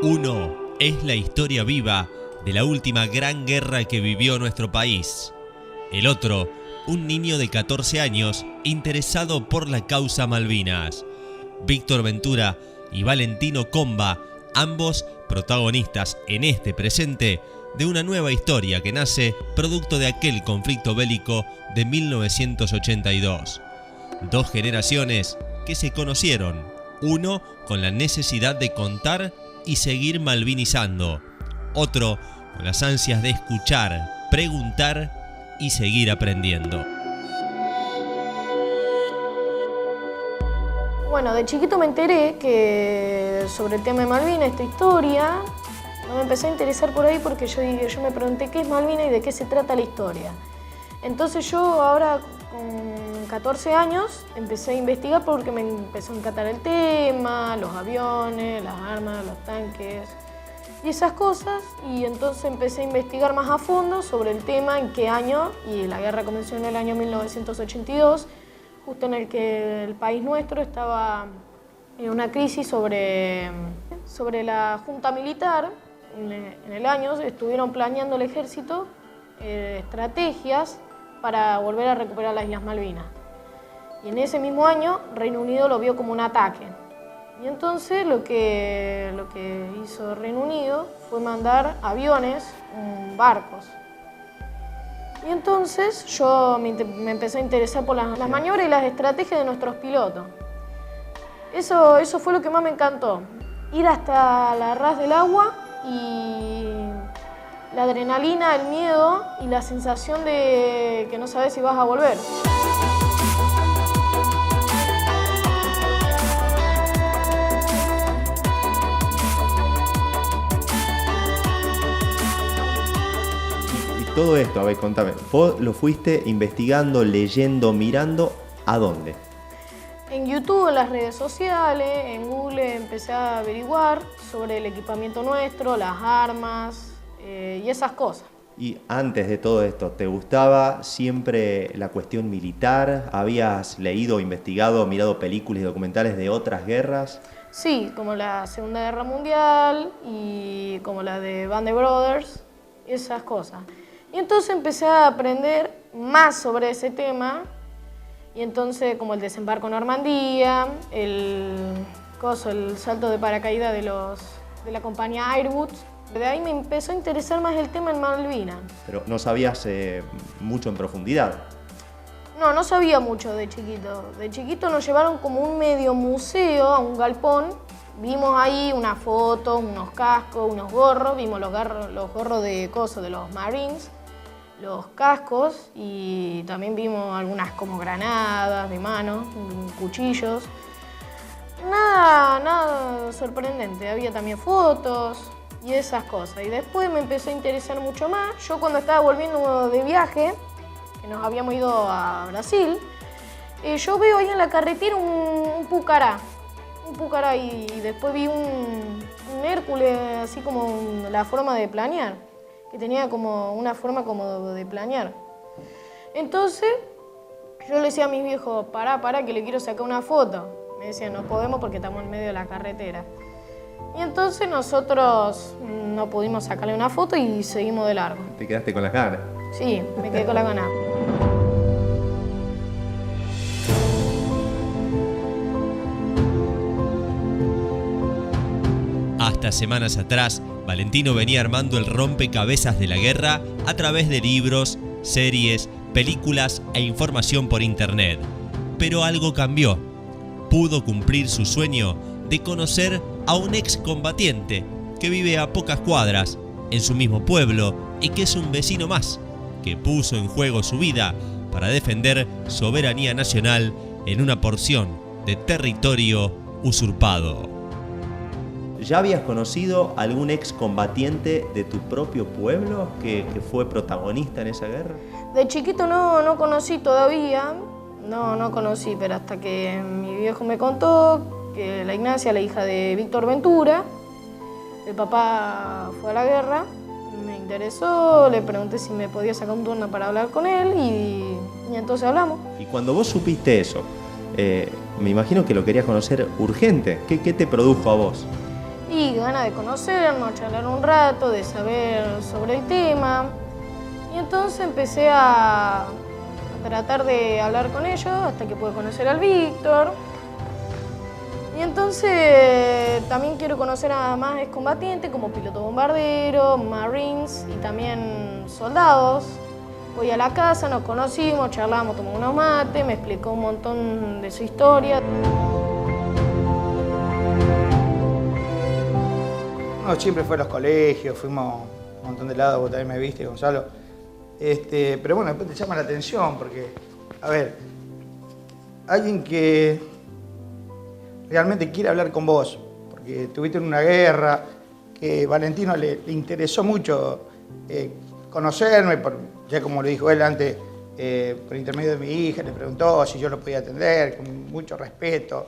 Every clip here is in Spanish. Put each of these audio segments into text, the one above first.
Uno es la historia viva de la última gran guerra que vivió nuestro país. El otro, un niño de 14 años interesado por la causa Malvinas. Víctor Ventura y Valentino Comba, ambos protagonistas en este presente de una nueva historia que nace producto de aquel conflicto bélico de 1982. Dos generaciones que se conocieron, uno con la necesidad de contar y seguir malvinizando, otro con las ansias de escuchar, preguntar y seguir aprendiendo. Bueno, de chiquito me enteré que sobre el tema de Malvinas, esta historia, me empecé a interesar por ahí porque yo me pregunté qué es Malvinas y de qué se trata la historia. Entonces yo ahora con 14 años empecé a investigar porque me empezó a encantar el tema, los aviones, las armas, los tanques y esas cosas. Y entonces empecé a investigar más a fondo sobre el tema, en qué año, y la guerra comenzó en el año 1982, justo en el que el país nuestro estaba en una crisis sobre la junta militar. En el año estuvieron planeando el ejército estrategias para volver a recuperar las Islas Malvinas. Y en ese mismo año Reino Unido lo vio como un ataque. Y entonces lo que hizo Reino Unido fue mandar aviones, barcos. Y entonces yo me empecé a interesar por las maniobras y las estrategias de nuestros pilotos. Eso fue lo que más me encantó. Ir hasta la ras del agua y la adrenalina, el miedo y la sensación de que no sabes si vas a volver. Y todo esto, a ver, contame, ¿vos lo fuiste investigando, leyendo, mirando? ¿A dónde? En YouTube, en las redes sociales, en Google empecé a averiguar sobre el equipamiento nuestro, las armas y esas cosas. Y antes de todo esto, ¿te gustaba siempre la cuestión militar? ¿Habías leído, investigado, mirado películas y documentales de otras guerras? Sí, como la Segunda Guerra Mundial y como la de Band of Brothers, esas cosas. Y entonces empecé a aprender más sobre ese tema. Y entonces, como el desembarco en Normandía, el salto de paracaídas de la compañía Airwood. De ahí me empezó a interesar más el tema en Malvinas. Pero no sabías mucho en profundidad. No sabía mucho de chiquito. De chiquito nos llevaron como un medio museo a un galpón. Vimos ahí unas fotos, unos cascos, unos gorros. Vimos los gorros de los Marines, los cascos, y también vimos algunas como granadas de mano, cuchillos. Nada sorprendente, había también fotos y esas cosas. Y después me empezó a interesar mucho más. Yo cuando estaba volviendo de viaje, que nos habíamos ido a Brasil, yo veo ahí en la carretera un pucará. Y después vi un Hércules, así como la forma de planear, que tenía como una forma como de planear. Entonces yo le decía a mis viejos, pará, que le quiero sacar una foto. Me decían, no podemos porque estamos en medio de la carretera. Y entonces nosotros no pudimos sacarle una foto y seguimos de largo. ¿Te quedaste con las ganas? Sí, me quedé con la gana. Hasta semanas atrás, Valentino venía armando el rompecabezas de la guerra a través de libros, series, películas e información por internet. Pero algo cambió. Pudo cumplir su sueño de conocer a un excombatiente que vive a pocas cuadras, en su mismo pueblo, y que es un vecino más, que puso en juego su vida para defender soberanía nacional en una porción de territorio usurpado. ¿Ya habías conocido algún excombatiente de tu propio pueblo que fue protagonista en esa guerra? De chiquito no conocí todavía, no conocí, pero hasta que mi viejo me contó que la Ignacia, la hija de Víctor Ventura, el papá fue a la guerra, me interesó, le pregunté si me podía sacar un turno para hablar con él y entonces hablamos. Y cuando vos supiste eso, me imagino que lo querías conocer urgente. ¿Qué te produjo a vos? Y ganas de conocernos, charlar un rato, de saber sobre el tema. Y entonces empecé a tratar de hablar con ellos hasta que pude conocer al Víctor. Y entonces también quiero conocer a más excombatientes como piloto bombardero, marines y también soldados. Voy a la casa, nos conocimos, charlamos, tomamos unos mates, me explicó un montón de su historia. No, siempre fue a los colegios, fuimos un montón de lados, vos también me viste, Gonzalo. Pero bueno, después te llama la atención porque, a ver, alguien que realmente quiere hablar con vos, porque estuviste en una guerra, que Valentino le interesó mucho conocerme, ya como lo dijo él antes, por intermedio de mi hija, le preguntó si yo lo podía atender, con mucho respeto.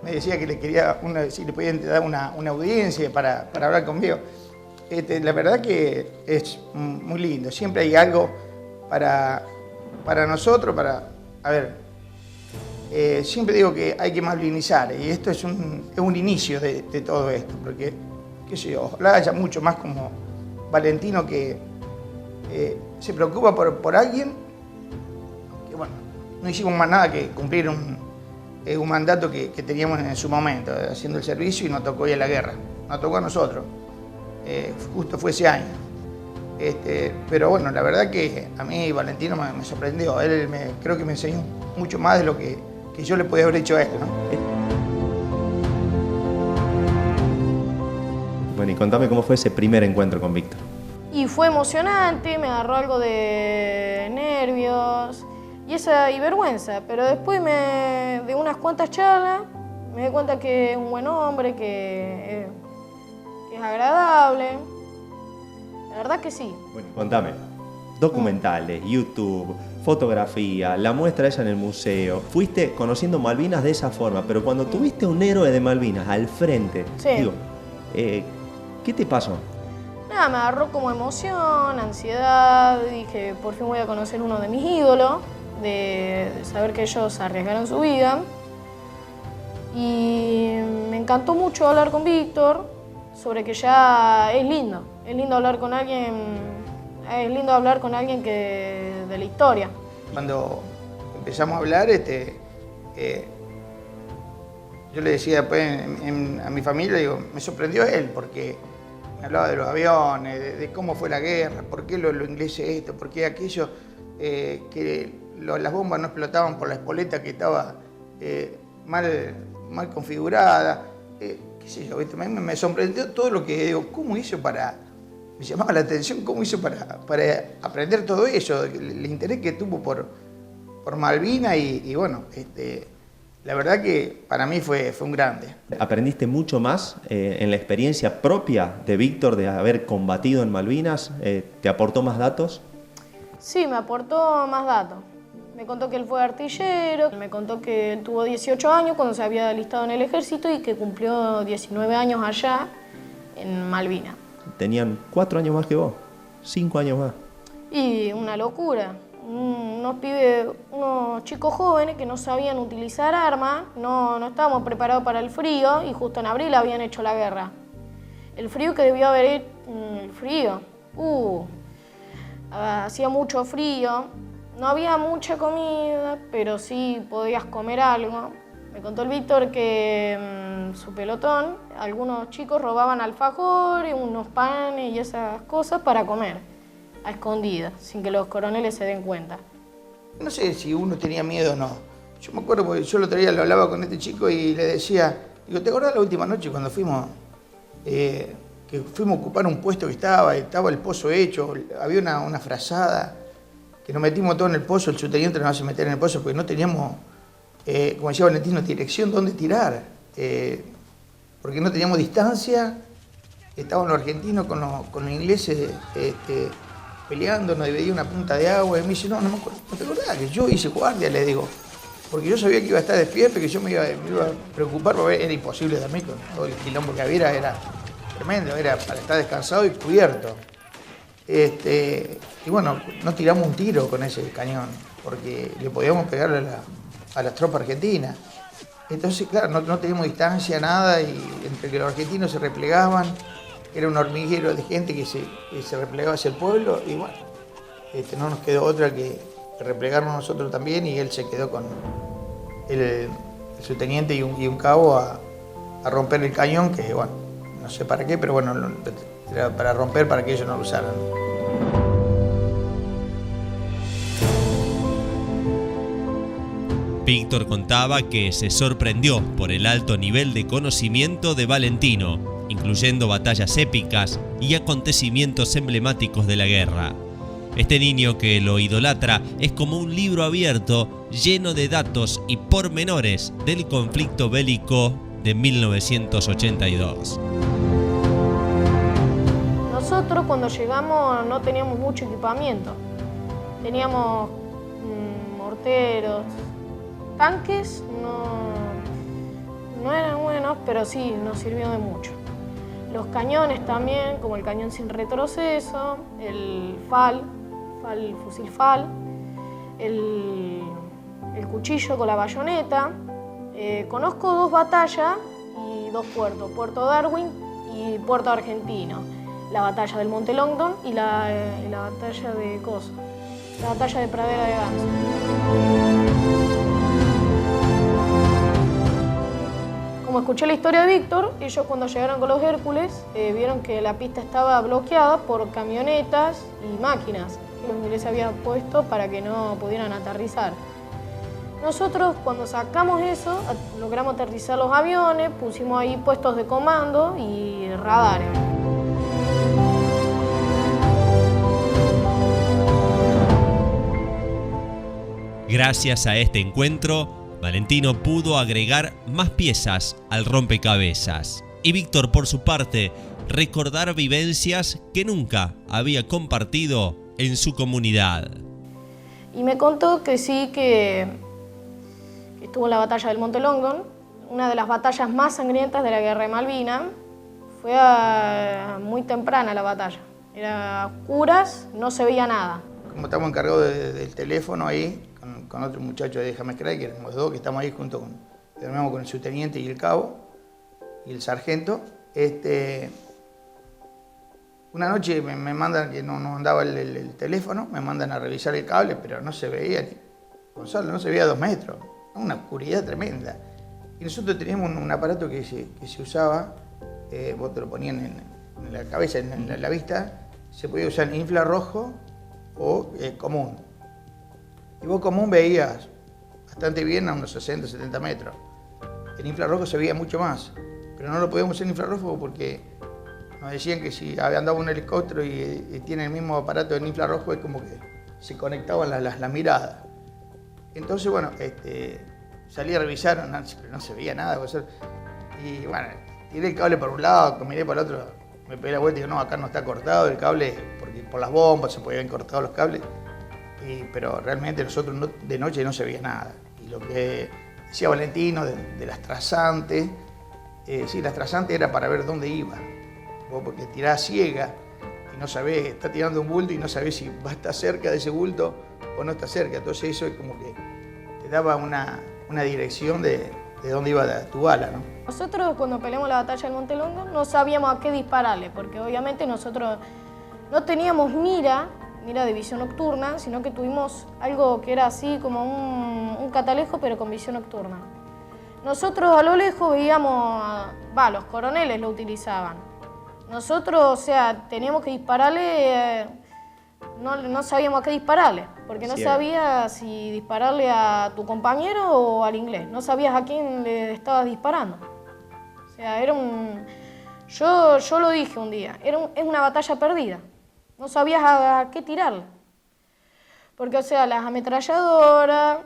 Me decía que le quería si le podía dar una audiencia para hablar conmigo. La verdad que es muy lindo, siempre hay algo para nosotros, a ver, siempre digo que hay que malvinizar y esto es un inicio de todo esto, porque, qué sé yo, ojalá haya mucho más como Valentino que se preocupa por alguien, que bueno, no hicimos más nada que cumplir un mandato que teníamos en su momento, haciendo el servicio y nos tocó ir a la guerra, nos tocó a nosotros, justo fue ese año. Pero bueno, la verdad que a mí Valentino me sorprendió, él creo que me enseñó mucho más de lo que yo le podía haber hecho a él, ¿no? Bueno, y contame cómo fue ese primer encuentro con Víctor. Y fue emocionante, me agarró algo de nervios y vergüenza, pero después de unas cuantas charlas me di cuenta que es un buen hombre, que es agradable. La verdad que sí. Bueno, contame. Documentales, YouTube, fotografía, la muestra esa en el museo. Fuiste conociendo Malvinas de esa forma, pero cuando tuviste un héroe de Malvinas al frente, sí. Digo, ¿qué te pasó? Nada, me agarró como emoción, ansiedad, dije, por fin voy a conocer uno de mis ídolos, de saber que ellos arriesgaron su vida. Y me encantó mucho hablar con Víctor sobre que ya es lindo hablar con alguien, que de la historia. Cuando empezamos a hablar, yo le decía después a mi familia, digo, me sorprendió él, porque me hablaba de los aviones, de cómo fue la guerra, por qué los ingleses esto, por qué aquello, que las bombas no explotaban por la espoleta que estaba mal configurada, qué sé yo, ¿viste? Me sorprendió todo lo que, digo, ¿cómo hizo me llamaba la atención cómo hizo para aprender todo eso, el interés que tuvo por Malvinas y bueno, la verdad que para mí fue un grande. ¿Aprendiste mucho más en la experiencia propia de Víctor de haber combatido en Malvinas? ¿Te aportó más datos? Sí, me aportó más datos. Me contó que él fue artillero, me contó que él tuvo 18 años cuando se había alistado en el ejército y que cumplió 19 años allá en Malvinas. Tenían 4 años más que vos, 5 años más. Y una locura. Unos chicos jóvenes que no sabían utilizar armas, no estábamos preparados para el frío y justo en abril habían hecho la guerra. El frío que debió haber hecho, hacía mucho frío, no había mucha comida, pero sí podías comer algo. Me contó el Víctor que su pelotón, algunos chicos robaban alfajores, unos panes y esas cosas para comer, a escondidas, sin que los coroneles se den cuenta. No sé si uno tenía miedo o no. Yo me acuerdo porque yo el otro día lo hablaba con este chico y le decía, digo, ¿te acordás la última noche cuando fuimos a ocupar un puesto que estaba el pozo hecho, había una frazada, que nos metimos todos en el pozo, el subteniente nos hace meter en el pozo porque no teníamos, como decía Valentino, dirección dónde tirar, porque no teníamos distancia, estaban los argentinos con los ingleses peleando, nos dividía una punta de agua, y me dice, no me acuerdo, ¿no te acordás que yo hice guardia? Le digo, porque yo sabía que iba a estar despierto, que yo me iba a preocupar, porque era imposible dormir con todo el quilombo que había, era tremendo, era para estar descansado y cubierto. Y bueno, no tiramos un tiro con ese cañón, porque le podíamos pegar a las tropas argentinas. Entonces, claro, no teníamos distancia, nada, y entre que los argentinos se replegaban, era un hormiguero de gente que se replegaba hacia el pueblo, y bueno, no nos quedó otra que replegarnos nosotros también, y él se quedó con el subteniente y un cabo a romper el cañón, que bueno, no sé para qué, pero bueno, era para romper para que ellos no lo usaran. Víctor contaba que se sorprendió por el alto nivel de conocimiento de Valentino, incluyendo batallas épicas y acontecimientos emblemáticos de la guerra. Este niño que lo idolatra es como un libro abierto lleno de datos y pormenores del conflicto bélico de 1982. Nosotros cuando llegamos no teníamos mucho equipamiento. Teníamos morteros, tanques, no eran buenos, pero sí nos sirvió de mucho. Los cañones también, como el cañón sin retroceso, el fusil FAL, el cuchillo con la bayoneta. Conozco 2 batallas y 2 puertos, Puerto Darwin y Puerto Argentino. La batalla del Monte Longdon y la batalla de Cosa, la batalla de Pradera de Ganso. Como escuché la historia de Víctor, ellos cuando llegaron con los Hércules vieron que la pista estaba bloqueada por camionetas y máquinas que los ingleses habían puesto para que no pudieran aterrizar. Nosotros cuando sacamos eso, logramos aterrizar los aviones, pusimos ahí puestos de comando y radares. Gracias a este encuentro, Valentino pudo agregar más piezas al rompecabezas. Y Víctor, por su parte, recordar vivencias que nunca había compartido en su comunidad. Y me contó que sí, que estuvo en la batalla del Monte Longdon, una de las batallas más sangrientas de la Guerra de Malvinas. Fue muy temprana la batalla. Era a oscuras, no se veía nada. Como estamos encargados del teléfono ahí, con otro muchacho de James Craig, que éramos 2, que estamos ahí junto con el subteniente y el cabo, y el sargento. Una noche me mandan, que no andaba el teléfono, me mandan a revisar el cable, pero no se veía, Gonzalo, no se veía a 2 metros, una oscuridad tremenda. Y nosotros teníamos un aparato que se usaba, vos te lo ponías en la cabeza, en la vista, se podía usar en infrarrojo o común. Y vos común veías bastante bien a unos 60, 70 metros. En infrarrojo se veía mucho más, pero no lo podíamos usar en infrarrojo porque nos decían que si andaba un helicóptero y tiene el mismo aparato en infrarrojo, es como que se conectaban las miradas. Entonces, bueno, salí a revisar, pero no se veía nada. Y bueno, tiré el cable por un lado, miré para el otro, me pegué la vuelta y digo, no, acá no está cortado el cable, porque por las bombas se podían cortar los cables. Pero realmente nosotros de noche no se veía nada. Y lo que decía Valentino de las trazantes, sí, las trazantes era para ver dónde iba. Vos porque tirás ciega y no sabés, está tirando un bulto y no sabés si va a estar cerca de ese bulto o no está cerca. Entonces eso es como que te daba una dirección de dónde iba tu bala, ¿no? Nosotros cuando peleamos la batalla del Monte Longdon no sabíamos a qué dispararle, porque obviamente nosotros no teníamos mira de visión nocturna, sino que tuvimos algo que era así como un catalejo, pero con visión nocturna. Nosotros a lo lejos veíamos, los coroneles lo utilizaban. Nosotros, o sea, teníamos que dispararle, no sabíamos a qué dispararle, porque no sabías si dispararle a tu compañero o al inglés. No sabías a quién le estabas disparando. O sea, era yo lo dije un día, es una batalla perdida. No sabías a qué tirarle. Porque, o sea, las ametralladoras,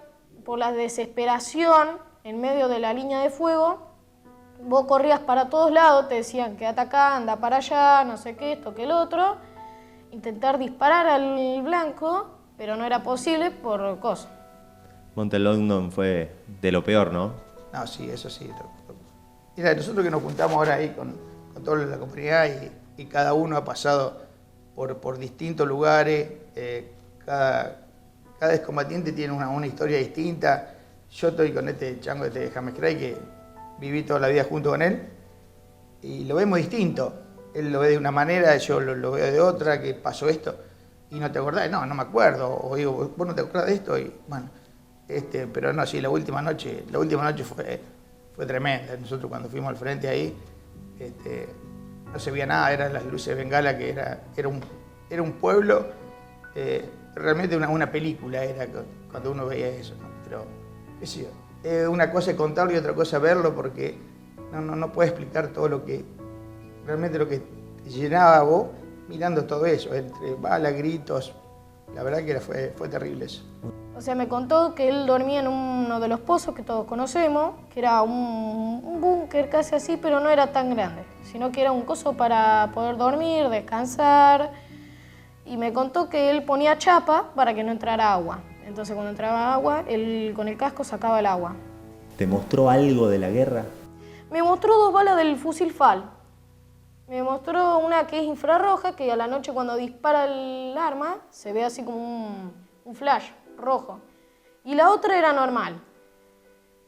por la desesperación en medio de la línea de fuego, vos corrías para todos lados, te decían quédate acá, anda para allá, no sé qué, esto, que el otro. Intentar disparar al blanco, pero no era posible por cosas. Monte Longdon fue de lo peor, ¿no? No, sí, eso sí. Mira, nosotros que nos juntamos ahora ahí con toda la comunidad y cada uno ha pasado por distintos lugares, cada excombatiente tiene una historia distinta. yo estoy con este chango, este James Cray, que viví toda la vida junto con él, y lo vemos distinto. Él lo ve de una manera, yo lo veo de otra, que pasó esto, y no te acordás, no me acuerdo, o digo, vos no te acordás de esto, y bueno, pero no, sí, la última noche fue tremenda. Nosotros cuando fuimos al frente ahí, no se veía nada, eran las luces de bengala, que era un pueblo, realmente una película era cuando uno veía eso, ¿no? Pero, qué sé yo, una cosa es contarlo y otra cosa es verlo, porque no puedes explicar todo lo que te llenaba a vos mirando todo eso, entre balas, gritos. La verdad que fue terrible eso. O sea, me contó que él dormía en uno de los pozos que todos conocemos, que era un búnker casi así, pero no era tan grande, sino que era un coso para poder dormir, descansar. Y me contó que él ponía chapa para que no entrara agua. Entonces cuando entraba agua, él con el casco sacaba el agua. ¿Te mostró algo de la guerra? Me mostró 2 balas del fusil FAL. Me mostró una que es infrarroja, que a la noche cuando dispara el arma se ve así como un flash rojo. Y la otra era normal.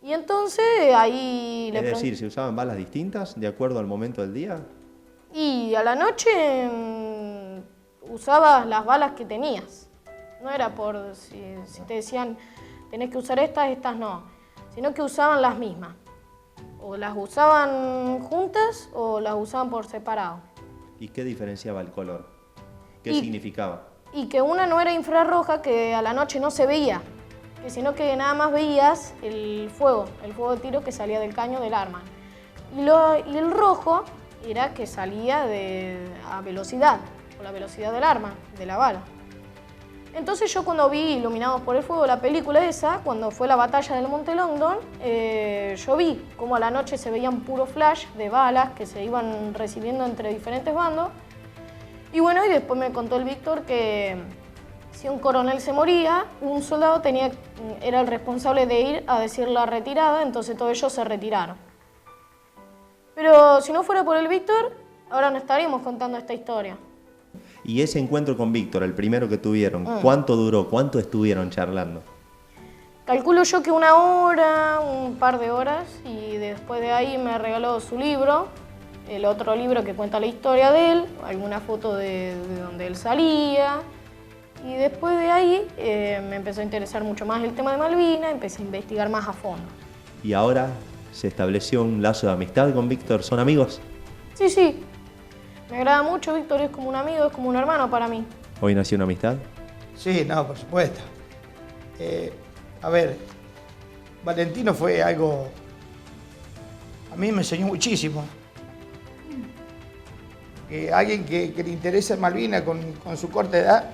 Y entonces ahí le pregunté. Es decir, ¿se usaban balas distintas de acuerdo al momento del día? Y a la noche usabas las balas que tenías. No era por si te decían tenés que usar estas no. Sino que usaban las mismas. O las usaban juntas o las usaban por separado. ¿Y qué diferenciaba el color? ¿Qué Y- significaba? Y que una no era infrarroja, que a la noche no se veía, sino que nada más veías el fuego de tiro que salía del caño del arma. Y el rojo era que salía a velocidad, o la velocidad del arma, de la bala. Entonces yo cuando vi Iluminados por el Fuego, la película esa, cuando fue la batalla del Monte Longdon, yo vi cómo a la noche se veían puro flash de balas que se iban recibiendo entre diferentes bandos. Y bueno, y después me contó el Víctor que si un coronel se moría, un soldado era el responsable de ir a decir la retirada, entonces todos ellos se retiraron. Pero si no fuera por el Víctor, ahora no estaríamos contando esta historia. Y ese encuentro con Víctor, el primero que tuvieron, ¿cuánto duró? ¿Cuánto estuvieron charlando? Calculo yo que 1 hora, un par de horas, y después de ahí me regaló su libro, el otro libro que cuenta la historia de él, alguna foto de donde él salía, y después de ahí me empezó a interesar mucho más el tema de Malvinas, empecé a investigar más a fondo. Y ahora se estableció un lazo de amistad con Víctor, ¿son amigos? Sí, me agrada mucho, Víctor es como un amigo, es como un hermano para mí. ¿Hoy nació una amistad? Sí, no, por supuesto. A ver, Valentino fue algo... A mí me enseñó muchísimo. Alguien que le interesa Malvinas con su corta edad,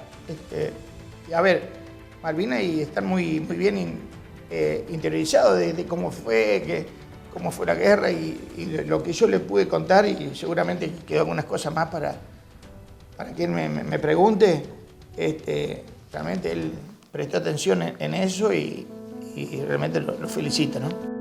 y a ver, Malvinas y estar muy bien interiorizado de cómo fue la guerra y lo que yo le pude contar, y seguramente quedó algunas cosas más para quien me pregunte. Realmente él prestó atención en eso y realmente lo felicito, ¿no?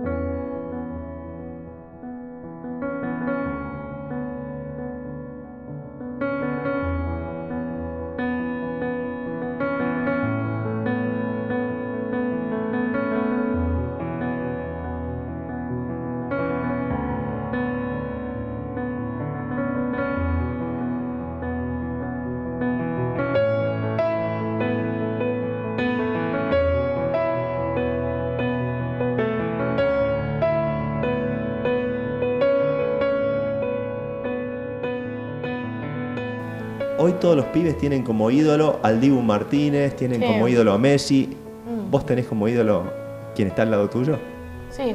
Hoy todos los pibes tienen como ídolo al Dibu Martínez, tienen Sí. como ídolo a Messi. ¿Vos tenés como ídolo quien está al lado tuyo? Sí,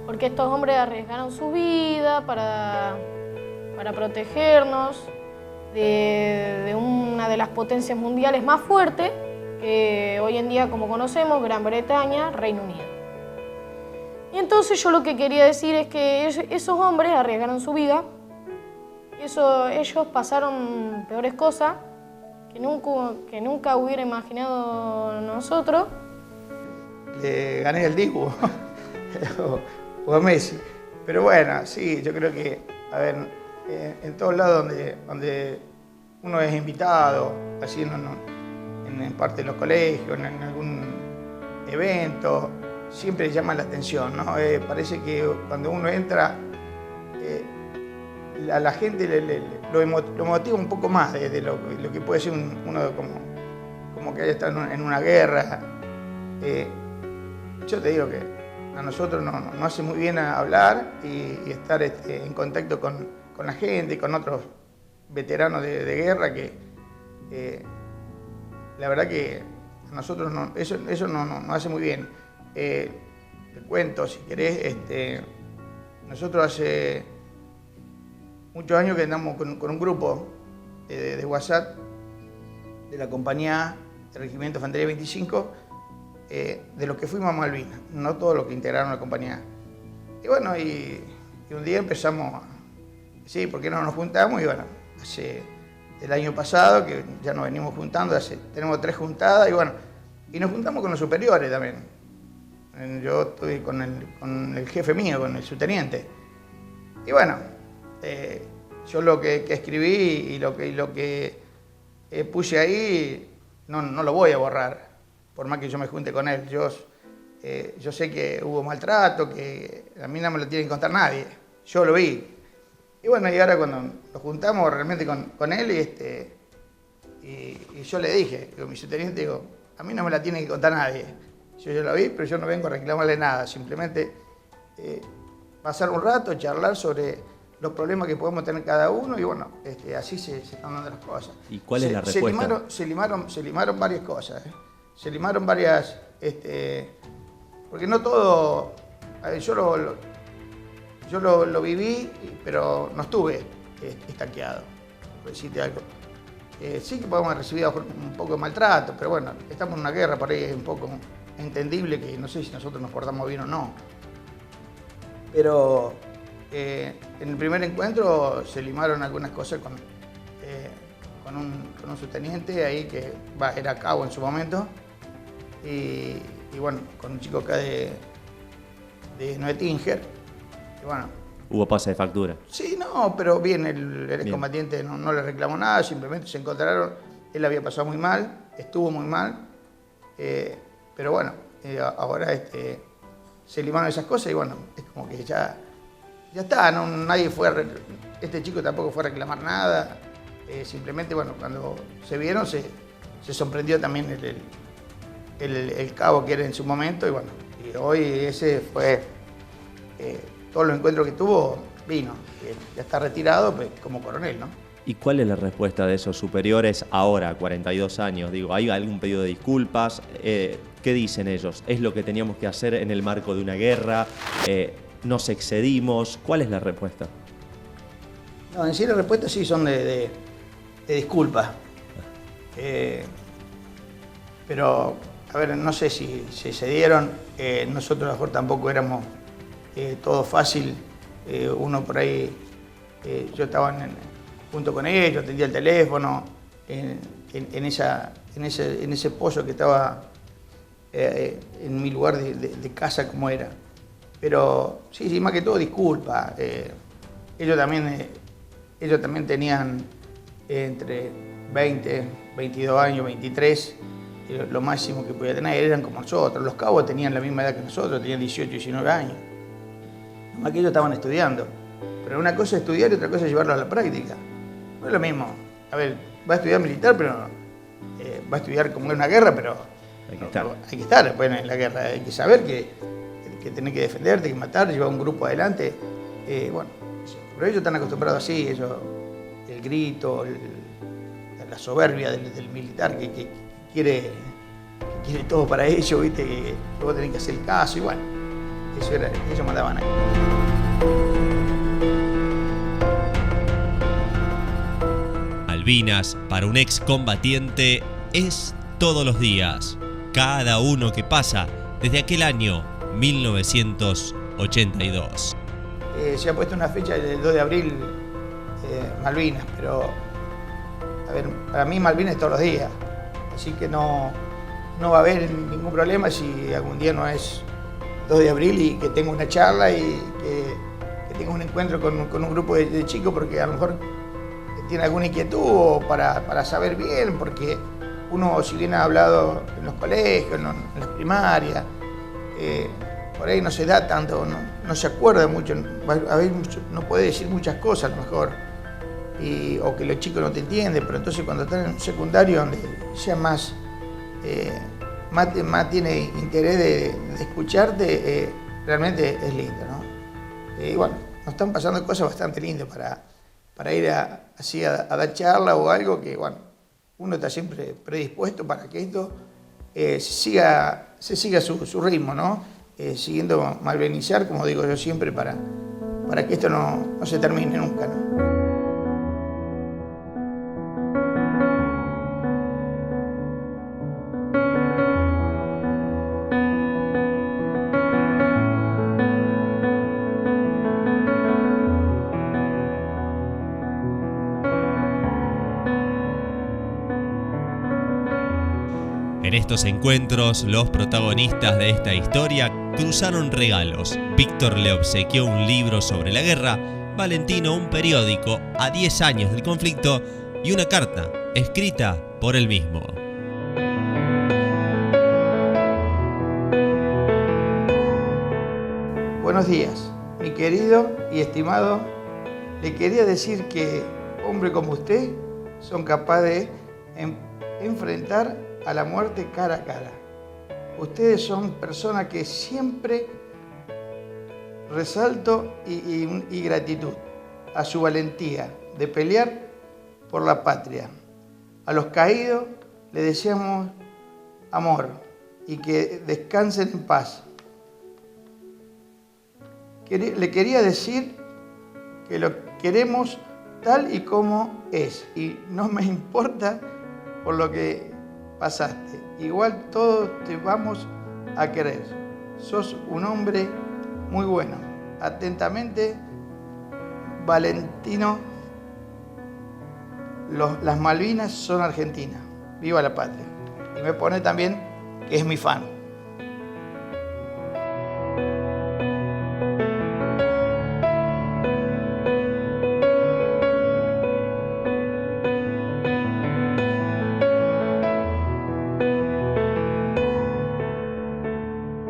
porque estos hombres arriesgaron su vida para protegernos de una de las potencias mundiales más fuertes que hoy en día, como conocemos, Gran Bretaña, Reino Unido. Y entonces yo lo que quería decir es que esos hombres arriesgaron su vida, ellos pasaron peores cosas que nunca hubiera imaginado nosotros. Le gané al Dibu o a Messi. Pero bueno, sí, yo creo que, a ver, en todos lados donde uno es invitado, así en parte de los colegios, en eventos, siempre llama la atención, ¿no? Parece que cuando uno entra, a la gente lo motiva un poco más de lo que puede ser uno como que haya estado en una guerra. Yo te digo que a nosotros nos hace muy bien hablar y estar en contacto con la gente, con otros veteranos de guerra, que la verdad que a nosotros eso nos hace muy bien. Te cuento, si querés, nosotros hace muchos años que andamos con un grupo de WhatsApp de la compañía del Regimiento de Infantería 25, de los que fuimos a Malvinas, no todos los que integraron la compañía. Y bueno, y un día empezamos, sí, ¿por qué no nos juntamos? Y bueno, hace el año pasado, que ya nos venimos juntando, tenemos 3 juntadas, y bueno, y nos juntamos con los superiores también. Yo estoy con el jefe mío, con el subteniente. Y bueno, yo lo que escribí y lo que puse ahí, no lo voy a borrar, por más que yo me junte con él. Yo sé que hubo maltrato, que a mí no me lo tiene que contar nadie. Yo lo vi. Y bueno, y ahora cuando nos juntamos realmente con él, y yo le dije, a mi subteniente, digo, a mí no me la tiene que contar nadie. Yo ya lo vi, pero yo no vengo a reclamarle nada. Simplemente pasar un rato, charlar sobre los problemas que podemos tener cada uno, y bueno, así se están dando las cosas. ¿Y cuál es la respuesta? Se limaron varias cosas. Se limaron varias, porque no todo, a ver, yo lo viví, pero no estuve estaqueado, por decirte algo. Sí que podemos recibir un poco de maltrato, pero bueno, estamos en una guerra, por ahí es un poco entendible que no sé si nosotros nos portamos bien o no. Pero en el primer encuentro se limaron algunas cosas con un subteniente ahí que era cabo en su momento, y bueno, con un chico acá de Noetinger, y bueno. ¿Hubo pase de factura? Sí, no, pero bien, el excombatiente no le reclamó nada, simplemente se encontraron, él había pasado muy mal, estuvo muy mal, pero bueno, ahora se limaron esas cosas, y bueno, es como que ya está, nadie este chico tampoco fue a reclamar nada, simplemente, bueno, cuando se vieron se sorprendió también el cabo que era en su momento, y bueno, y hoy ese fue, todos los encuentros que tuvo, vino, ya está retirado, pues, como coronel, ¿no? ¿Y cuál es la respuesta de esos superiores ahora, 42 años? Digo, ¿hay algún pedido de disculpas? ¿Qué dicen ellos? ¿Es lo que teníamos que hacer en el marco de una guerra? ¿Nos excedimos? ¿Cuál es la respuesta? No, en sí las respuestas sí son de disculpas. Pero, a ver, no sé si se dieron. Nosotros a lo mejor tampoco éramos todo fácil. Uno por ahí, yo estaba junto con ellos, atendía el teléfono, en ese pozo que estaba en mi lugar de casa como era. Pero sí, más que todo disculpa. Ellos también tenían entre 20, 22 años, 23, lo máximo que podía tener, eran como nosotros. Los cabos tenían la misma edad que nosotros, tenían 18, 19 años. Más que ellos estaban estudiando. Pero una cosa es estudiar y otra cosa es llevarlo a la práctica. No es lo mismo. A ver, va a estudiar militar, pero va a estudiar como en una guerra, pero hay que estar. Hay que estar bueno, en la guerra. Hay que saber que tenés que defenderte, que matar, llevar un grupo adelante. Bueno, pero ellos están acostumbrados así, el grito, la soberbia del militar que quiere todo para ellos, ¿viste? Que vos tenés que hacer el caso, y bueno, ellos mandaban ahí. Malvinas para un excombatiente es todos los días, cada uno que pasa desde aquel año 1982. Se ha puesto una fecha del 2 de abril, Malvinas, pero a ver, para mí Malvinas es todos los días, así que no va a haber ningún problema si algún día no es 2 de abril y que tenga una charla y que tenga un encuentro con un grupo de chicos, porque a lo mejor tiene alguna inquietud o para saber bien, porque uno, si bien ha hablado en los colegios, en las primarias, por ahí no se da tanto, no se acuerda mucho, a veces no puede decir muchas cosas a lo mejor, o que los chicos no te entienden, pero entonces cuando están en un secundario donde ya más tiene interés de escucharte, realmente es lindo, ¿no? Y bueno, nos están pasando cosas bastante lindas para ir así a dar charla o algo que, bueno, uno está siempre predispuesto para que esto se siga su ritmo, ¿no? Siguiendo malvinizar, como digo yo siempre, para que esto no se termine nunca, ¿no? En estos encuentros, los protagonistas de esta historia cruzaron regalos. Víctor le obsequió un libro sobre la guerra, Valentino un periódico a 10 años del conflicto y una carta escrita por él mismo. Buenos días, mi querido y estimado. Le quería decir que hombres como usted son capaces de enfrentar a la muerte cara a cara. Ustedes son personas que siempre resalto y gratitud a su valentía de pelear por la patria. A los caídos les deseamos amor y que descansen en paz. Le quería decir que lo queremos tal y como es y no me importa por lo que pasaste. Igual todos te vamos a querer. Sos un hombre muy bueno. Atentamente, Valentino. Las Malvinas son argentinas. Viva la patria. Y me pone también que es mi fan.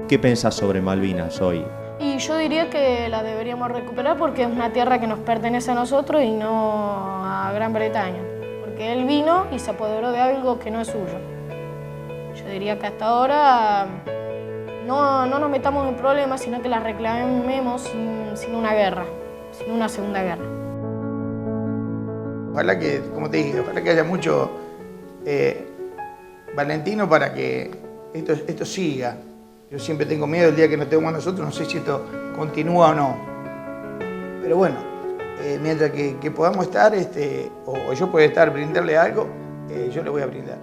¿Qué pensás sobre Malvinas hoy? Y yo diría que la deberíamos recuperar porque es una tierra que nos pertenece a nosotros y no a Gran Bretaña. Porque él vino y se apoderó de algo que no es suyo. Yo diría que hasta ahora no nos metamos en problemas, sino que la reclamemos sin una guerra, sin una segunda guerra. Ojalá que, como te dije, ojalá que haya mucho Valentino para que esto siga. Yo siempre tengo miedo el día que no estemos nosotros, no sé si esto continúa o no. Pero bueno, mientras que podamos estar, o yo pueda estar, brindarle algo, yo le voy a brindar.